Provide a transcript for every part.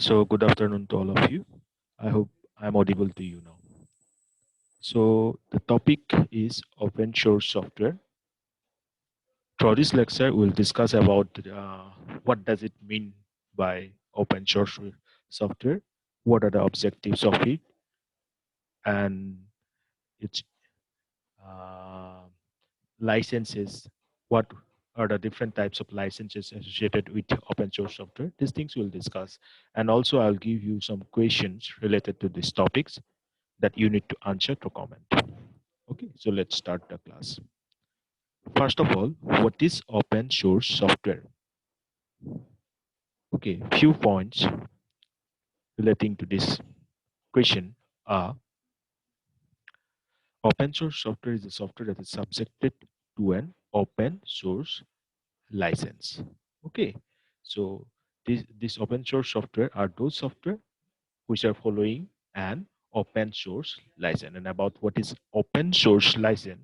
So good afternoon to all of you. I hope I'm audible to you now. So the topic is open source software. Through this lecture, we'll discuss about what does it mean by open source software, what are the objectives of it, and its uh, licenses, what are the different types of licenses associated with open source software. These things we'll discuss. And also I'll give you some questions related to these topics that you need to answer to comment. Okay, so let's start the class. First of all, what is open source software? Okay, few points relating to this question are open source software is a software that is subjected to an open source license. Okay, so this open source software are those software which are following an open source license. And about what is open source license,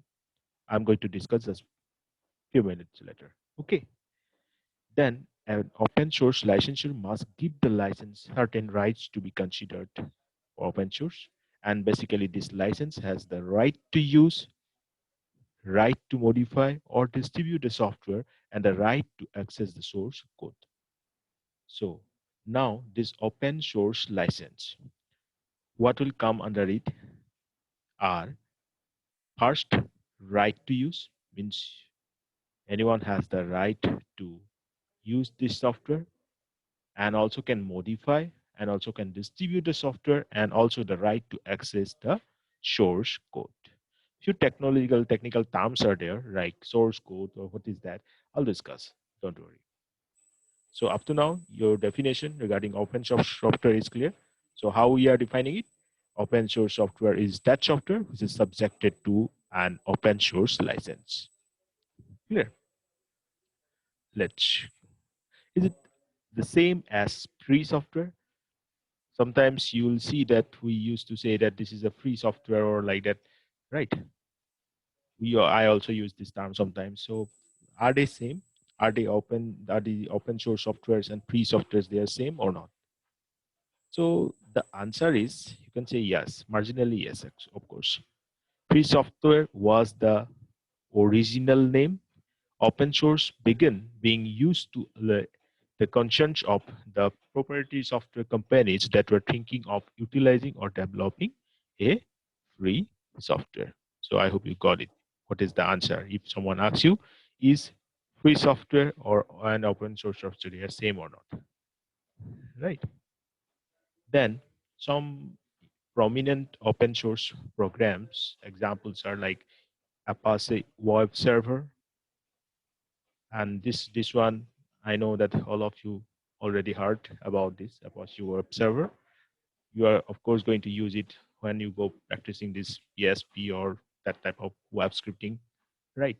I'm going to discuss this few minutes later. Okay. Then an open source licensor must give the license certain rights to be considered open source. And basically this license has the right to use, right to modify or distribute the software, and the right to access the source code. So now this open source license, what will come under it are first, right to use, means anyone has the right to use this software and also can modify and also can distribute the software and also the right to access the source code. Few technical terms are there like source code or what is that, I'll discuss, don't worry. So up to now your definition regarding open source software is clear. So how we are defining it? Open source software is that software which is subjected to an open source license. Clear? Let's, is it the same as free software? Sometimes you'll see that we used to say that this is a free software or like that, right? I also use this term sometimes. So are they same? Are they open? Are the open source softwares and free softwares they are same or not? So the answer is you can say yes, marginally yes, of course. Free software was the original name. Open source began being used to the conscience of the proprietary software companies that were thinking of utilizing or developing a free software. So I hope you got it. What is the answer? If someone asks you, is free software or an open source software same or not? Right. Then some prominent open source programs, examples are like Apache web server, and this one I know that all of you already heard about this Apache web server. You are of course going to use it when you go practicing this PSP or that type of web scripting, right?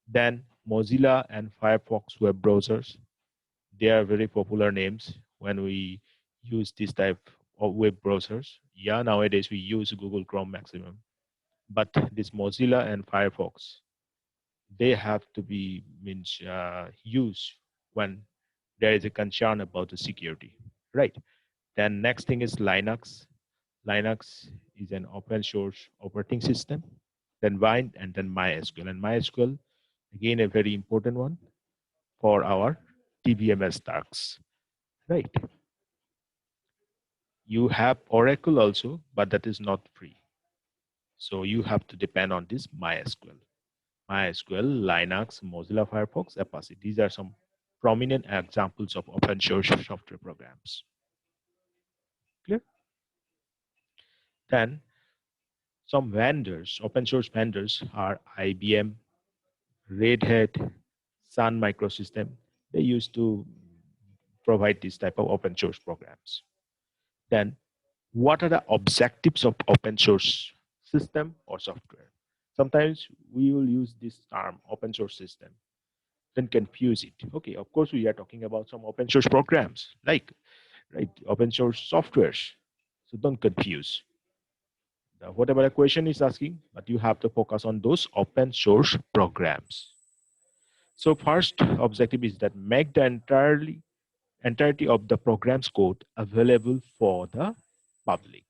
Then Mozilla and Firefox web browsers, they are very popular names when we use this type of web browsers. Yeah, nowadays we use Google Chrome maximum, but this Mozilla and Firefox, they have to be used when there is a concern about the security, right? Then next thing is Linux. Linux is an open source operating system. Then Wine and then MySQL. And MySQL, again, a very important one for our TBMS tasks, right? You have Oracle also, but that is not free. So you have to depend on this MySQL. MySQL, Linux, Mozilla Firefox, Apache. These are some prominent examples of open source software programs. Clear? Then some vendors, open source vendors are IBM, Red Hat, Sun Microsystem. They used to provide this type of open source programs. Then what are the objectives of open source system or software? Sometimes we will use this term open source system, then confuse it. Okay, of course we are talking about some open source programs like right open source softwares. So don't confuse. Whatever the question is asking, but you have to focus on those open source programs. So first objective is that make the entirely entirety of the program's code available for the public.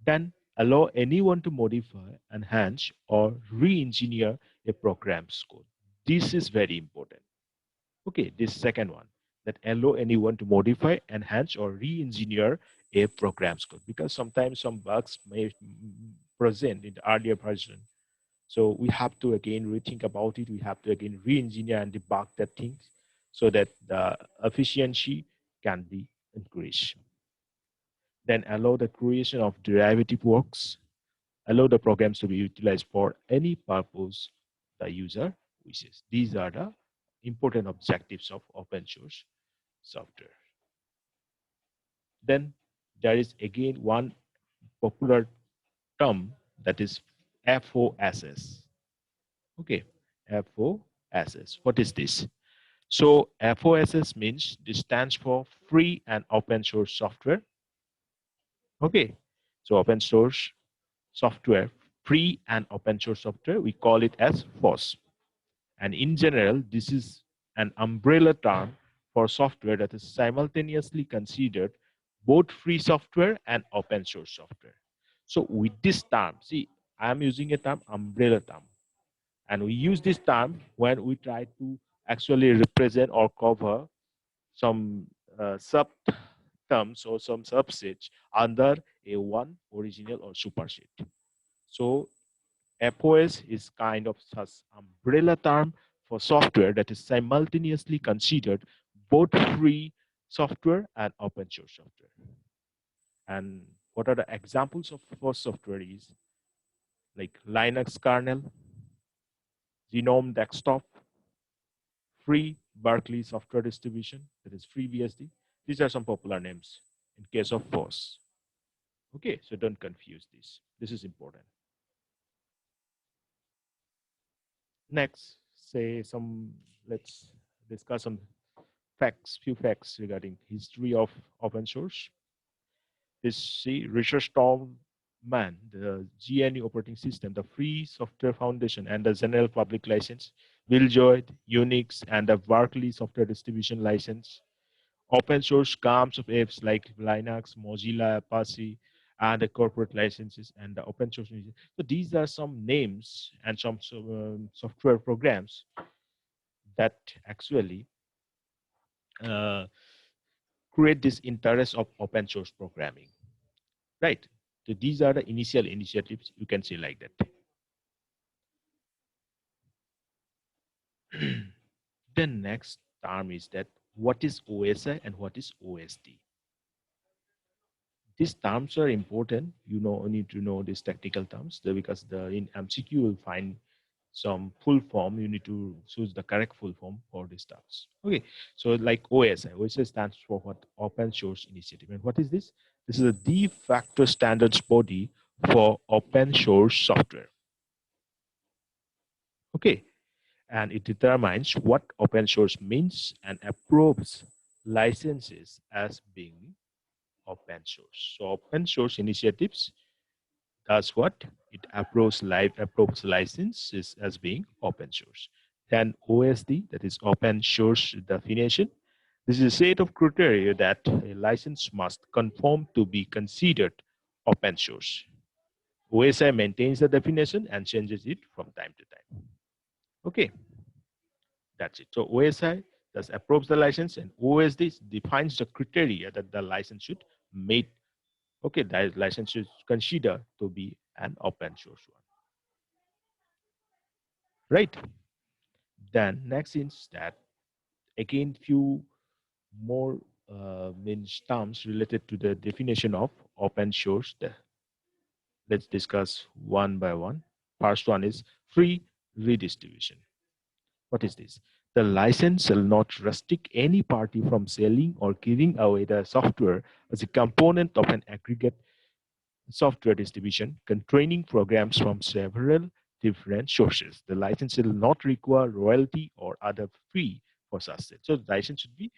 Then allow anyone to modify, enhance, or re-engineer a program's code. This is very important. Okay, this second one, that allow anyone to modify, enhance, or re-engineer a program's code, because sometimes some bugs may present in the earlier version. So we have to again rethink about it. We have to again re-engineer and debug that things so that the efficiency can be increased. Then allow the creation of derivative works, allow the programs to be utilized for any purpose the user wishes. These are the important objectives of open source software. Then there is again one popular term, that is FOSS. Okay, FOSS. What is this? So FOSS means, this stands for free and open source software. Okay, so open source software, free and open source software, we call it as FOSS. And in general, this is an umbrella term for software that is simultaneously considered both free software and open source software. So with this term, see, I'm using a term, umbrella term. And we use this term when we try to actually represent or cover some sub terms or some subsets under a one original or superset. So FOS is kind of such umbrella term for software that is simultaneously considered both free software and open source software. And what are the examples of FOS software is like Linux kernel, Genome desktop, free Berkeley software distribution, that is FreeBSD. These are some popular names in case of FOS. Okay, so don't confuse this. This is important. Next, say some, let's discuss some facts, few facts regarding history of open source. This, see, Richard Stallman, the GNU operating system, the Free Software Foundation, and the General Public License, Build, Unix, and the Berkeley Software Distribution License. Open source comes of apps like Linux, Mozilla, Apache, and the corporate licenses and the open source. So these are some names and some software programs that actually uh, create this interest of open source programming, right? So these are the initial initiatives, you can say like that. The next term is that what is OSI and what is OSD? These terms are important. You know, you need to know these technical terms because in MCQ you will find some full form. You need to choose the correct full form for these terms. Okay, so like OSI, OSI stands for what? Open Source Initiative. And what is this? This is a de facto standards body for open source software. Okay, and it determines what open source means and approves licenses as being open source. So open source initiatives does what? It approves licenses as being open source. Then OSD, that is open source definition. This is a set of criteria that a license must conform to be considered open source. OSI maintains the definition and changes it from time to time. Okay, that's it. So OSI does approves the license, and OSD defines the criteria that the license should meet. Okay, that license should consider to be an open source one, right? Then next is that again few more means terms related to the definition of open source. Let's discuss one by one. First one is free redistribution. What is this? The license shall not restrict any party from selling or giving away the software as a component of an aggregate software distribution containing programs from several different sources. The license will not require royalty or other fee for such sale. So the license should be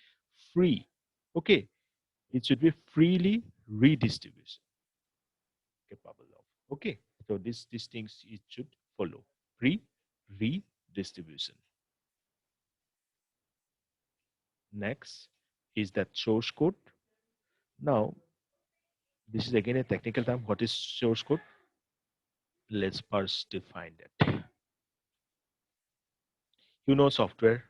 free. Okay, it should be freely redistributed. Capable of. Okay, so these things it should follow. Free redistribution. Next, is that source code. Now, this is again a technical term. What is source code? Let's first define that. You know software,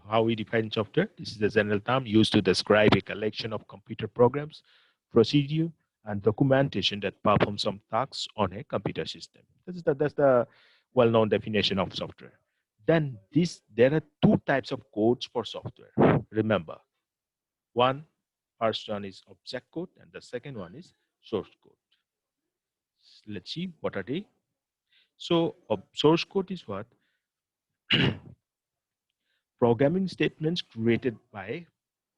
how we define software. This is a general term used to describe a collection of computer programs, procedure, and documentation that perform some tasks on a computer system. That's the well-known definition of software. Then there are two types of codes for software. Remember, one first one is object code, and the second one is source code. Let's see what are they. So, source code is what? Programming statements created by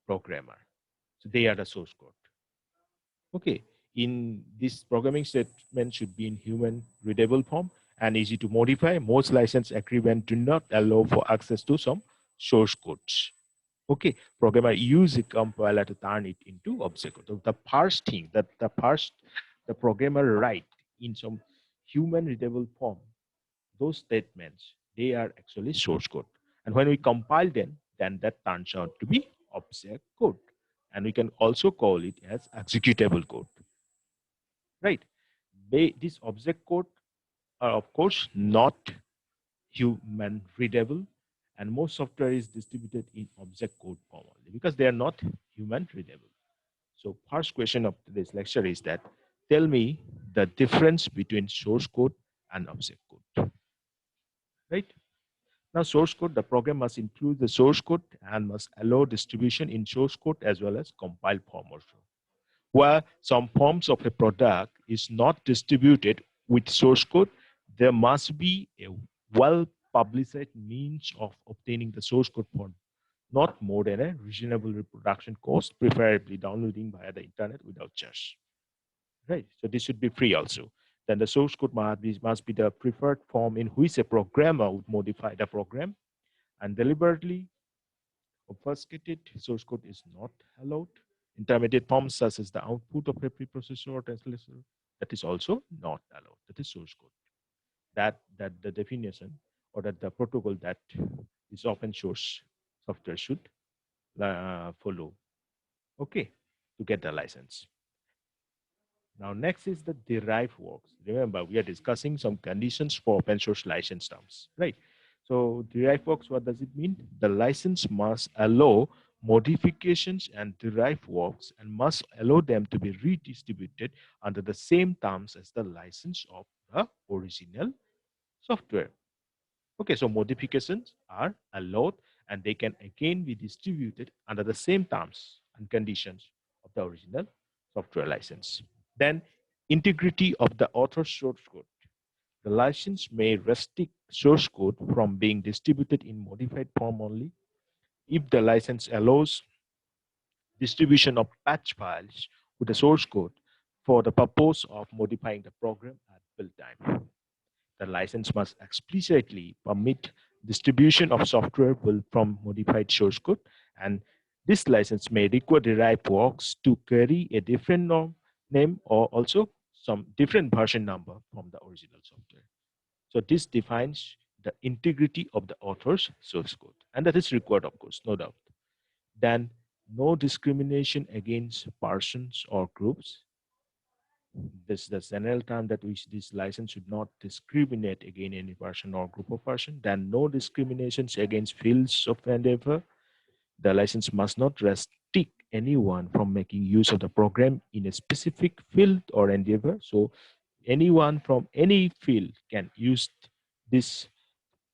programmer. So they are the source code. Okay. In this programming statement should be in human readable form and easy to modify. Most license agreements do not allow for access to some source codes. Okay. Programmer use a compiler to turn it into object code. So the first thing that the programmer write in some human readable form, those statements, they are actually source code. And when we compile them, then that turns out to be object code. And we can also call it as executable code, right? This object code are, of course, not human readable. And most software is distributed in object code form only because they are not human readable. So first question of today's lecture is that tell me the difference between source code and object code, right? Now, source code, the program must include the source code and must allow distribution in source code as well as compiled form also. Where some forms of a product is not distributed with source code, there must be a well-publicized means of obtaining the source code for not more than a reasonable reproduction cost, preferably downloading via the internet without charge. Right. So this should be free also. Then the source code must be the preferred form in which a programmer would modify the program, and deliberately obfuscated source code is not allowed. Intermediate forms such as the output of a preprocessor or translator, that is also not allowed. That is source code. That the definition or that the protocol that is open source software should follow. Okay, to get the license. Now, next is the derived works. Remember, we are discussing some conditions for open source license terms, right? So, derived works, what does it mean? The license must allow modifications and derived works and must allow them to be redistributed under the same terms as the license of the original software. Okay, so modifications are allowed and they can again be distributed under the same terms and conditions of the original software license. Then integrity of the author's source code. The license may restrict source code from being distributed in modified form only if the license allows distribution of patch files with the source code for the purpose of modifying the program at build time. The license must explicitly permit distribution of software built from modified source code, and this license may require derived works to carry a different name or also some different version number from the original software. So this defines the integrity of the author's source code, and that is required, of course, no doubt. Then no discrimination against persons or groups. This is the general term that which this license should not discriminate against any person or group of person. Then no discriminations against fields of endeavor. The license must not restrict anyone from making use of the program in a specific field or endeavor. So anyone from any field can use this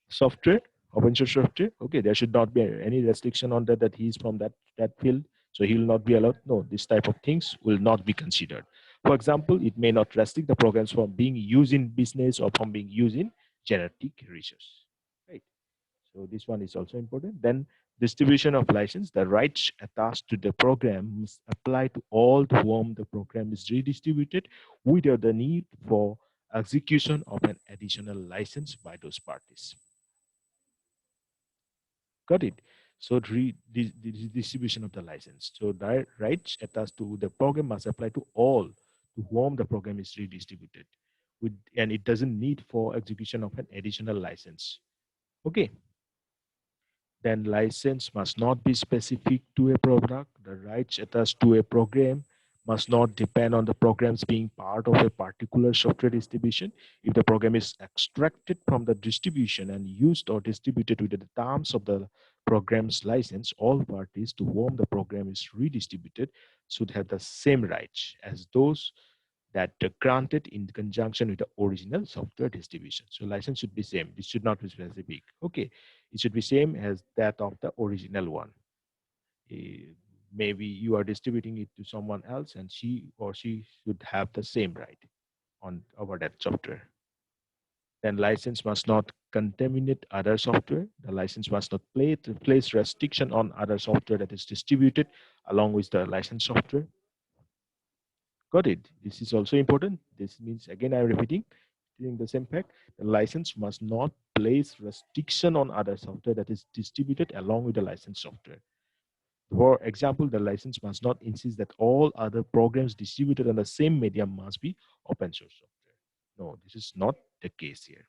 software, open source software. Okay, there should not be any restriction on that he's from that field, so he will not be allowed. No, this type of things will not be considered. For example, it may not restrict the programs from being used in business or from being used in genetic research. Right. So this one is also important. Then distribution of license, the rights attached to the program must apply to all to whom the program is redistributed without the need for execution of an additional license by those parties. Got it. So the distribution of the license. So the rights attached to the program must apply to all to whom the program is redistributed, and it doesn't need for execution of an additional license. Okay. Then license must not be specific to a product. The rights attached to a program must not depend on the programs being part of a particular software distribution. If the program is extracted from the distribution and used or distributed within the terms of the program's license, all parties to whom the program is redistributed should have the same rights as those that granted in conjunction with the original software distribution. So license should be same. This should not be specific. Okay, it should be same as that of the original one. Eh, Maybe you are distributing it to someone else, and she should have the same right on over that software. Then license must not contaminate other software. The license must not place restriction on other software that is distributed along with the licensed software. Got it. This is also important. This means, again, I'm repeating the same fact. The license must not place restriction on other software that is distributed along with the licensed software. For example, the license must not insist that all other programs distributed on the same medium must be open source software. No, this is not the case here.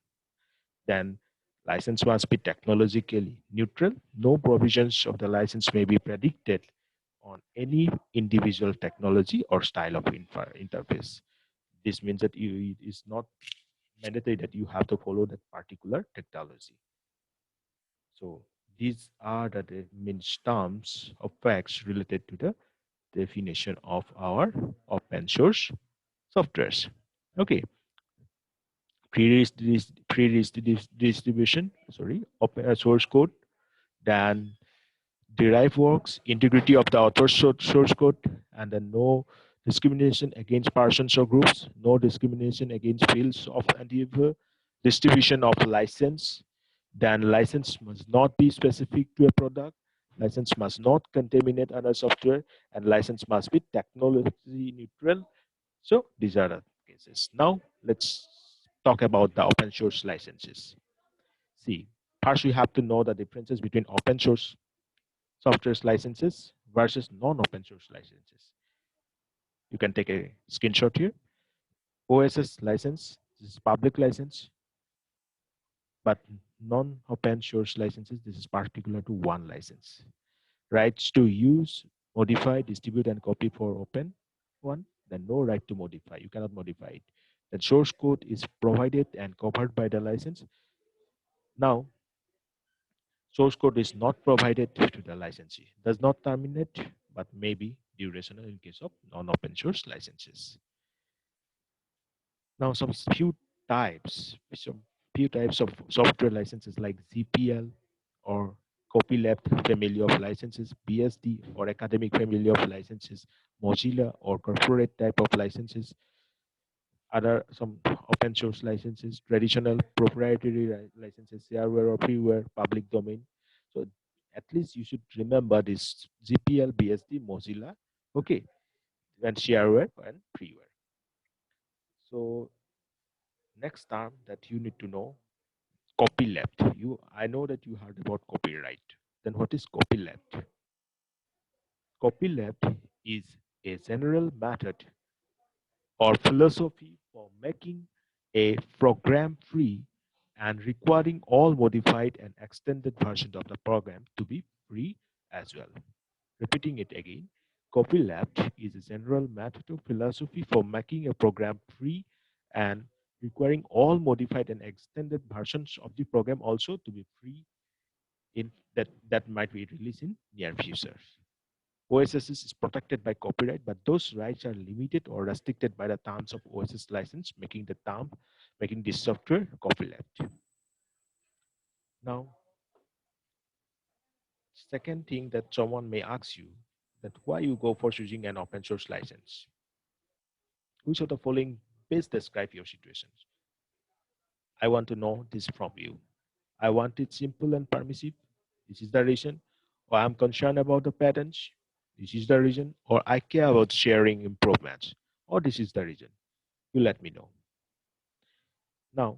Then license must be technologically neutral. No provisions of the license may be predicted on any individual technology or style of interface. This means that it is not mandatory that you have to follow that particular technology. So these are the main terms of facts related to the definition of our open source softwares. Okay, pre-distribution, sorry, open source code, then derived works, integrity of the author source code, and then no discrimination against persons or groups, no discrimination against fields of endeavor, distribution of license, then license must not be specific to a product, license must not contaminate other software, and license must be technology neutral. So these are the cases. Now let's talk about the open source licenses. See, first we have to know the differences between open source software licenses versus non-open source licenses. You can take a screenshot here. OSS license, this is public license, but non-open source licenses, this is particular to one license. Rights to use, modify, distribute, and copy for open one, then no right to modify. You cannot modify it. The source code is provided and covered by the license. Now, source code is not provided to the licensee, does not terminate, but may be durational in case of non-open source licenses. Now, few types of software licenses like ZPL or copyleft family of licenses, BSD or academic family of licenses, Mozilla or corporate type of licenses, other some open source licenses, traditional proprietary licenses, shareware or freeware, public domain. So at least you should remember this GPL, BSD, Mozilla, okay, and shareware and freeware. So next term that you need to know, copyleft. I know that you heard about copyright. Then what is copyleft? Copyleft is a general method or philosophy for making a program free and requiring all modified and extended versions of the program to be free as well. Repeating it again, copyleft is a general method of philosophy for making a program free and requiring all modified and extended versions of the program also to be free in that might be released in near future. OSS is protected by copyright, but those rights are limited or restricted by the terms of OSS license, making this software copyleft. Now, second thing that someone may ask you that why you go for choosing an open source license? Which of the following best describe your situations? I want to know this from you. I want it simple and permissive. This is the reason. Or I'm concerned about the patterns. This is the reason. Or I care about sharing improvements. Or this is the reason. You let me know. Now,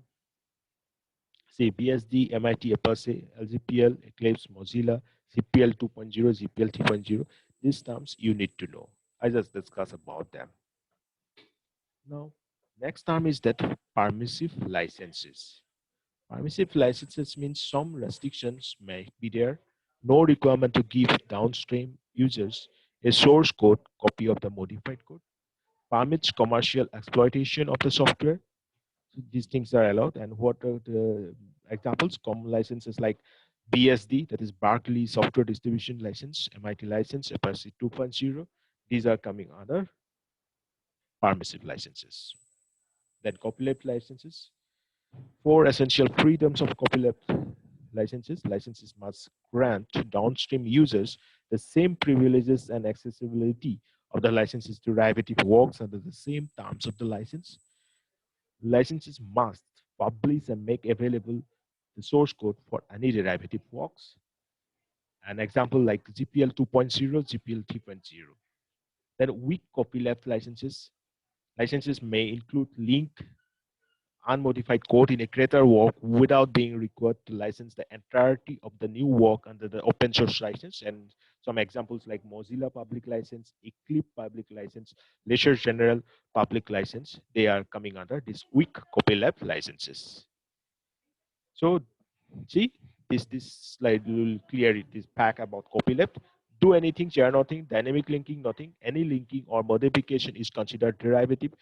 say BSD, MIT, Apache, LGPL, Eclipse, Mozilla, CPL 2.0, ZPL 3.0. These terms you need to know. I just discuss about them. Now, next term is that permissive licenses. Permissive licenses means some restrictions may be there, No requirement to give downstream users a source code copy of the modified code. Permits commercial exploitation of the software. So these things are allowed. And what are the examples? Common licenses like BSD, that is Berkeley Software Distribution License, MIT license, Apache 2.0. These are coming under permissive licenses. Then copyleft licenses. Four essential freedoms of copyleft licenses. Licenses must grant downstream users the same privileges and accessibility of the license's derivative works under the same terms of the license. Licenses must publish and make available the source code for any derivative works. An example like GPL 2.0, GPL 3.0. Then weak copyleft licenses. Licenses may include link unmodified code in a creator work without being required to license the entirety of the new work under the open source license. And some examples like Mozilla public license, Eclipse public license, Leisure General public license, they are coming under these weak copyleft licenses. So see, this slide will clear it, this pack about copyleft. Do anything, share nothing, dynamic linking, nothing. Any linking or modification is considered derivative,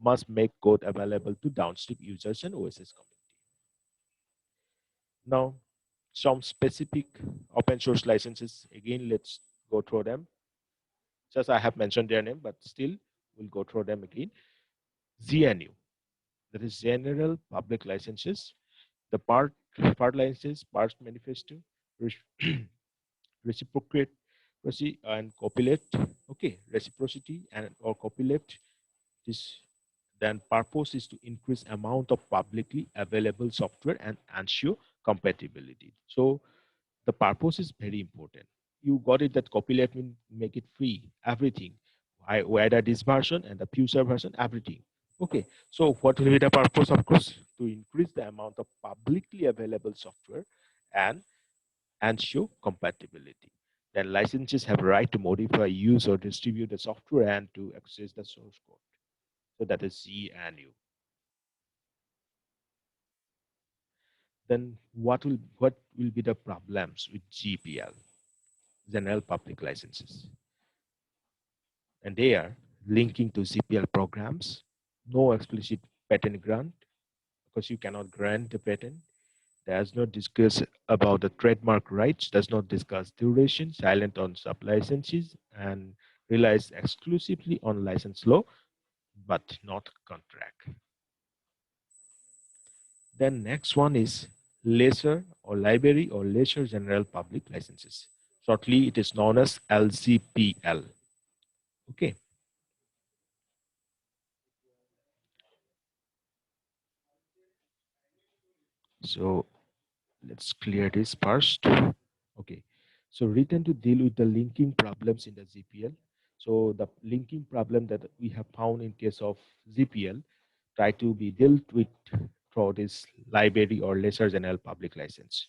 must make code available to downstream users and OSS community. Now, some specific open source licenses, again, let's go through them. Just I have mentioned their name, but still we'll go through them again. GNU, that is General Public Licenses. The part licenses, parts manifesto, reciprocate and copyleft. Okay, reciprocity and or copyleft. This then purpose is to increase amount of publicly available software and ensure compatibility. So the purpose is very important. You got it that copyleft mean make it free, everything. Whether this version and the future version, everything. Okay, so what will be the purpose? Of course, to increase the amount of publicly available software and ensure compatibility. Then licenses have right to modify, use, or distribute the software and to access the source code. So that is GNU. Then what will be the problems with GPL, General Public Licenses? And they are linking to GPL programs, no explicit patent grant, because you cannot grant the patent, does not discuss about the trademark rights, does not discuss duration, silent on sub-licenses, and relies exclusively on license law, but not contract. Then next one is lesser or library or lesser general public licenses. Shortly, it is known as LGPL. Okay. So let's clear this first. Okay. So written to deal with the linking problems in the GPL. So the linking problem that we have found in case of GPL try to be dealt with through this library or lesser general public license.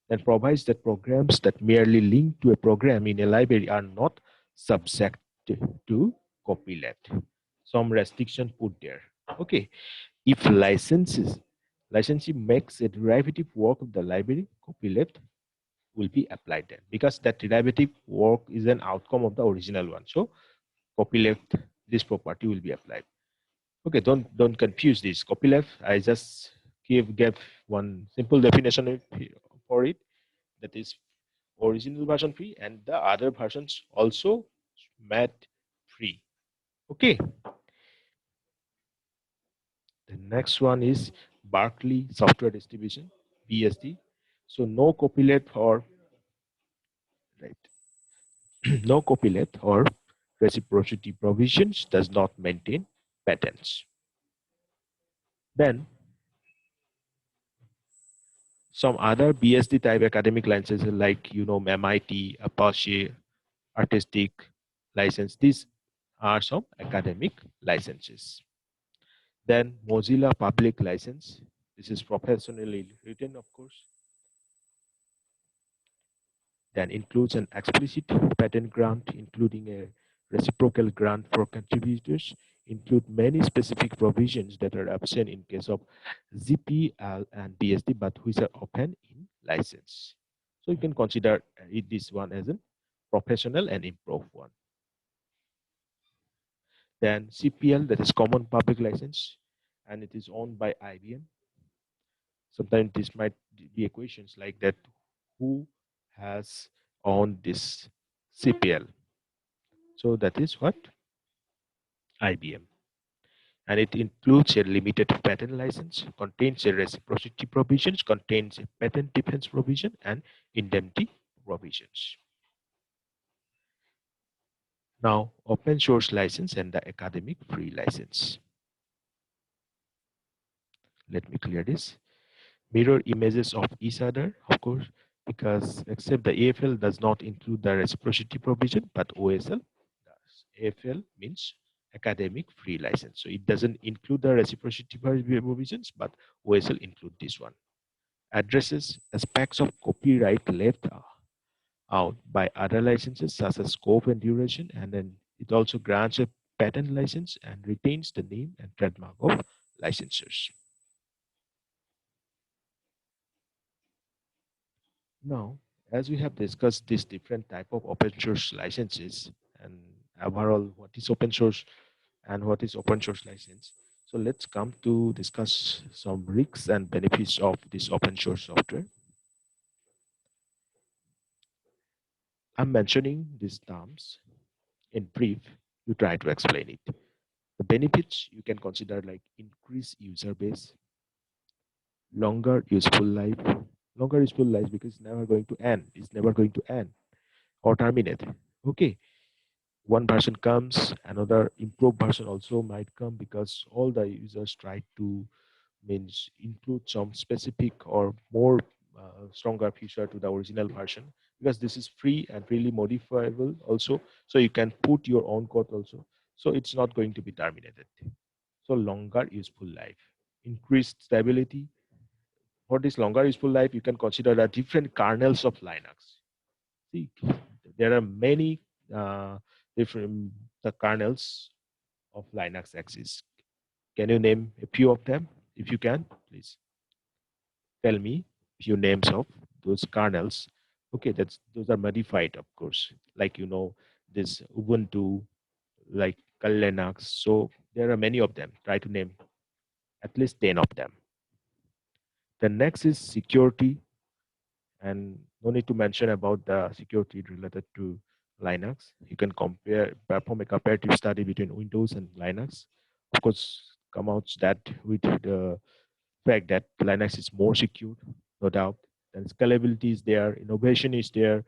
That provides that programs that merely link to a program in a library are not subject to copyleft. Some restriction put there. Okay, if licensing makes a derivative work of the library, copyleft will be applied there because that derivative work is an outcome of the original one. So copyleft, this property will be applied. Okay, don't confuse this. Copyleft, I just gave one simple definition for it. That is original version free and the other versions also mat free. Okay, the next one is Berkeley Software Distribution, BSD. So no copyleft or right, no copyleft or reciprocity provisions does not maintain patents. Then some other BSD type academic licenses like MIT, Apache, Artistic license. These are some academic licenses. Then Mozilla public license. This is professionally written, of course. Then includes an explicit patent grant, including a reciprocal grant for contributors, include many specific provisions that are absent in case of GPL and BSD, but which are open in license. So you can consider this one as a professional and improved one. Then CPL, that is Common Public License, and it is owned by IBM. Sometimes this might be equations like that. Who has owned this CPL? So that is what? IBM. And it includes a limited patent license, contains a reciprocity provisions, contains a patent defense provision, and indemnity provisions. Now, open source license and the academic free license. Let me clear this. Mirror images of each other, of course, because except the AFL does not include the reciprocity provision, but OSL does. AFL means academic free license. So it doesn't include the reciprocity provisions, but OSL include this one. Addresses aspects of copyright left out by other licenses such as scope and duration, and then it also grants a patent license and retains the name and trademark of licensors. Now, as we have discussed this different type of open source licenses and overall what is open source and what is open source license, so let's come to discuss some risks and benefits of this open source software. I'm mentioning these terms in brief to try to explain it. The benefits you can consider like increased user base, longer useful life, longer useful life because it's never going to end. It's never going to end or terminate. Okay, one version comes, another improved version also might come because all the users try to means include some specific or more stronger feature to the original version because this is free and really modifiable also. So you can put your own code also. So it's not going to be terminated. So longer useful life, increased stability. For this longer useful life, you can consider the different kernels of Linux. See, there are many different the kernels of Linux exist. Can you name a few of them? If you can, please tell me few names of those kernels. Okay, that's those are modified, of course. Like this Ubuntu, like Linux. So there are many of them. Try to name at least 10 of them. The next is security, and no need to mention about the security related to Linux. You can perform a comparative study between Windows and Linux. Of course, come out that with the fact that Linux is more secure, no doubt. And scalability is there, innovation is there.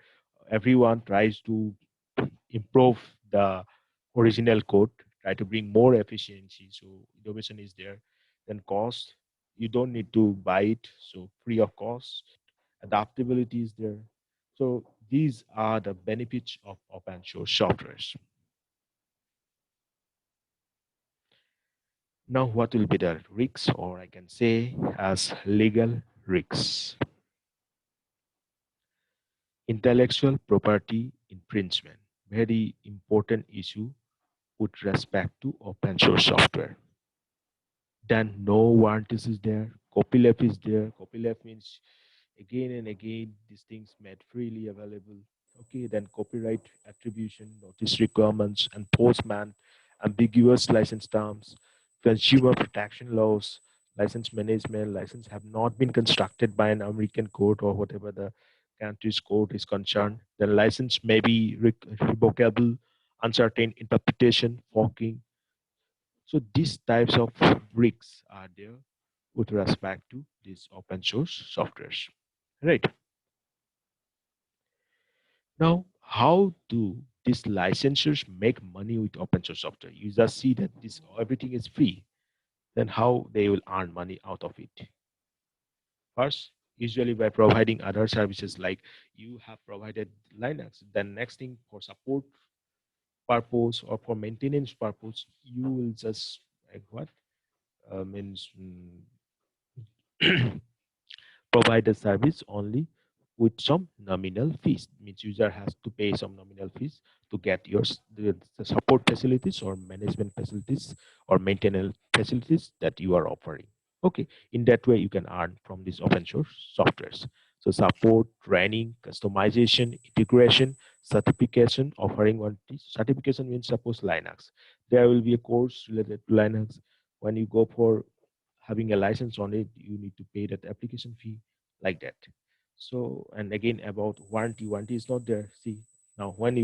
Everyone tries to improve the original code, try to bring more efficiency. So innovation is there. Then cost, you don't need to buy it, so free of cost. Adaptability is there. So these are the benefits of open source softwares. Now, what will be the risks, or I can say as legal risks? Intellectual property infringement, very important issue with respect to open source software. Then no warranties is there, copyleft is there. Copyleft means again and again these things made freely available. Okay, then copyright attribution, notice requirements, enforcement, ambiguous license terms, consumer protection laws, license management. License have not been constructed by an American court or whatever the country's court is concerned. The license may be revocable, uncertain interpretation, forking. So these types of risks are there with respect to these open source softwares. Right. Now, how do these licensors make money with open source software? You just see that this everything is free. Then how they will earn money out of it? First, usually by providing other services like you have provided Linux. Then next thing for support purpose or for maintenance purpose, you will just like what means provide the service only with some nominal fees. Means user has to pay some nominal fees to get the support facilities or management facilities or maintenance facilities that you are offering. Okay, in that way you can earn from these open source softwares. So support, training, customization, integration, certification, offering warranty. Certification means suppose Linux. There will be a course related to Linux. When you go for having a license on it, you need to pay that application fee like that. So, and again about warranty, warranty is not there. See, now when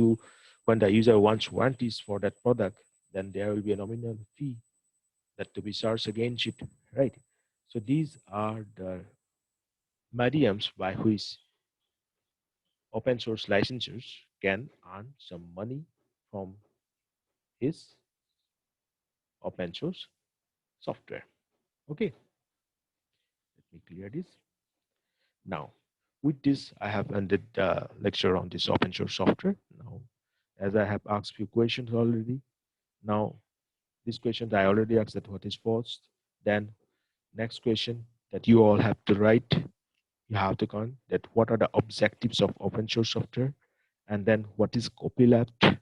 the user wants warranties for that product, then there will be a nominal fee that to be charged against it, right? So these are the mediums by which open source licensors can earn some money from his open source software. Okay, let me clear this. Now, with this, I have ended the lecture on this open source software. Now, as I have asked few questions already, now these questions I already asked that what is first, then next question that you all have to write, you have to count that what are the objectives of open source software, and then what is copyleft.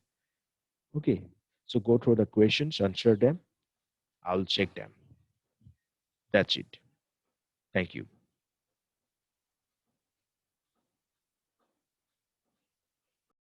Okay, so go through the questions, answer them. I'll check them. That's it. Thank you.